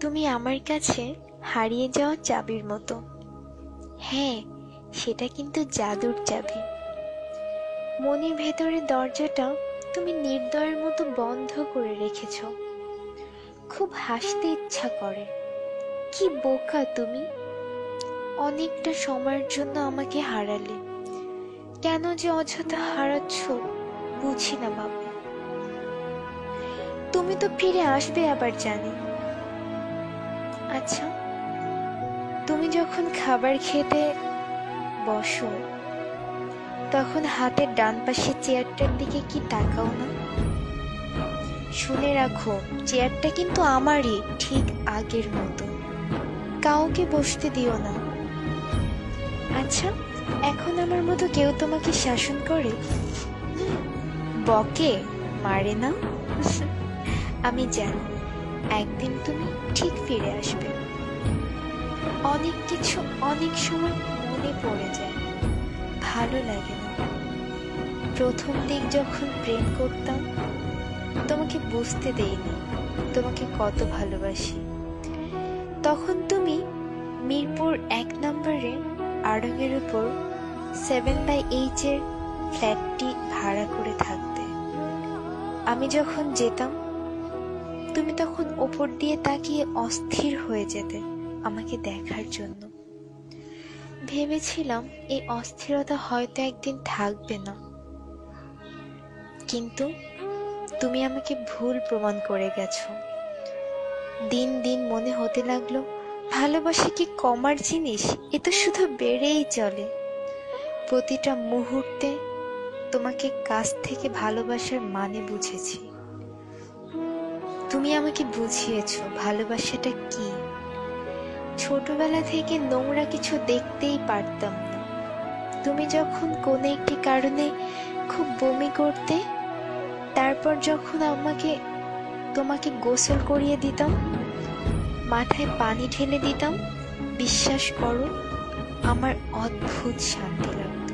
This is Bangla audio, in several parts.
তুমি আমার কাছে হারিয়ে যাওয়া চাবির মতো। হ্যাঁ, সেটা কিন্তু জাদুর চাবি। মনের ভেতরের দরজাটা তুমি নির্দয়ের মতো বন্ধ করে রেখেছ। খুব হাসতে ইচ্ছা করে। কি বোকা তুমি! অনেকটা সময়ের জন্য আমাকে হারালে। কেন যে অযথা হারাচ্ছ বুঝি না বাবা। তুমি তো ফিরে আসবে আবার জানি। আচ্ছা, তুমি যখন খাবার খেতে বসো তখন হাতের ডান পাশে চেয়ারটার দিকে কি তাকাও না? শুনে রাখো, চেয়ারটা কিন্তু আমারই, ঠিক আগের মতো। কাউকে বসতে দিও না। আচ্ছা, এখন আমার মতো কেউ তোমাকে শাসন করে? বকে, মারে না? আমি জানি একদিন তুমি ঠিক ফিরে আসবে। অনেক কিছু অনেক সময় মনে পড়ে যায়, ভালো লাগে না। প্রথম দিক যখন প্রেম করতাম তোমাকে বুঝতে দেইনি তোমাকে কত ভালোবাসি। তখন তুমি মিরপুর 1 নম্বরে আড়ঙের উপর 7/8 এর ফ্ল্যাটটি ভাড়া করে থাকতে। আমি যখন যেতাম তুমি তখন ওপর দিয়ে তাকিয়ে অস্থির হয়ে যেতে আমাকে দেখার জন্য। ভেবেছিলাম এই অস্থিরতা হয়তো একদিন থাকবে না, কিন্তু তুমি আমাকে ভুল প্রমাণ করে গেছো। দিন দিন মনে হতে লাগলো ভালোবাসা কি কমার জিনিস? এ তো শুধু বেড়েই চলে। প্রতিটা মুহূর্তে তোমাকে কাছ থেকে ভালোবাসার মানে বুঝেছি। তুমি আমাকে বুঝিয়েছো ভালোবাসাটা কি। ছোটবেলা থেকে নোংরা কিছু দেখতেই পারতাম না। তুমি যখন কোনো একটি কারণে খুব বমি করতে, তারপর যখন তোমাকে গোসল করিয়ে দিতাম, মাথায় পানি ঢেলে দিতাম, বিশ্বাস করো আমার অদ্ভুত শান্তি লাগতো।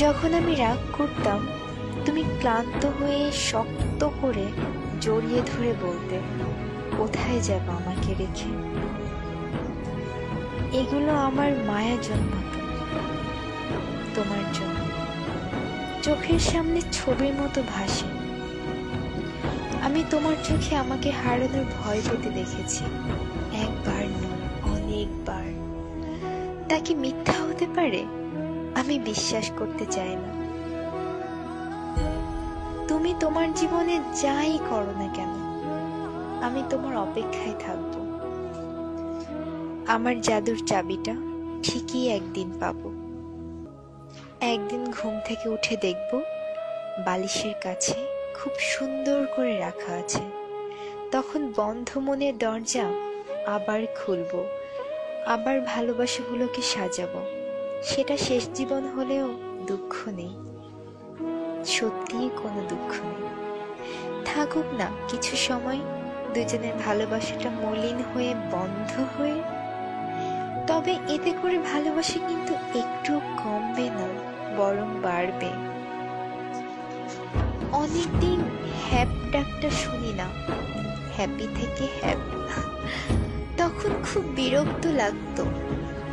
যখন আমি রাগ করতাম তুমি ক্লান্ত হয়ে শক্ত করে জড়িয়ে ধরে বলতে, কোথায় যাব আমাকে রেখে? এগুলো আমার মায়া জন্মাতো তোমার জন্য। চোখের সামনে ছবির মতো ভাসে। আমি তোমার চোখে আমাকে হারানোর ভয় পেতে দেখেছি, একবার নয় অনেকবার। তা কি মিথ্যা হতে পারে? আমি বিশ্বাস করতে চাই না। তুমি তোমার জীবনে যাই করো না কেন আমি তোমার অপেক্ষায় থাকব। আমার জাদুর চাবিটা ঠিকই একদিন পাবো। একদিন ঘুম থেকে উঠে দেখব বালিশের কাছে খুব সুন্দর করে রাখা আছে। তখন বন্ধ মনের দরজা আবার খুলব, আবার ভালোবাসাগুলোকে সাজাবো। সেটা শেষ জীবন হলেও দুঃখ নেই, সত্যিই কোনো দুঃখ নেই। থাকুক না কিছু সময় দুজনের ভালোবাসাটা মলিন হয়ে বন্ধ হয়ে, তবে এতে করে ভালোবাসা কিন্তু একটু কমবে না, বরং বাড়বে। অনেকদিন হ্যাপ ডাকটা শুনি না, হ্যাপি থেকে হ্যাপ। তখন খুব বিরক্ত লাগতো,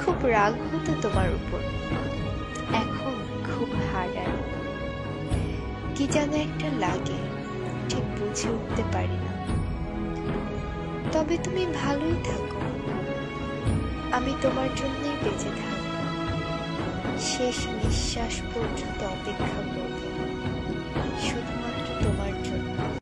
খুব রাগ হতো তোমার উপর। এখন খুব হারায়, কি যেন একটা লাগে, ঠিক বুঝে উঠতে পারি না। তবে তুমি ভালোই থাকো, আমি তোমার জন্যই বেঁচে থাকবো। শেষ নিঃশ্বাস পর্যন্ত অপেক্ষা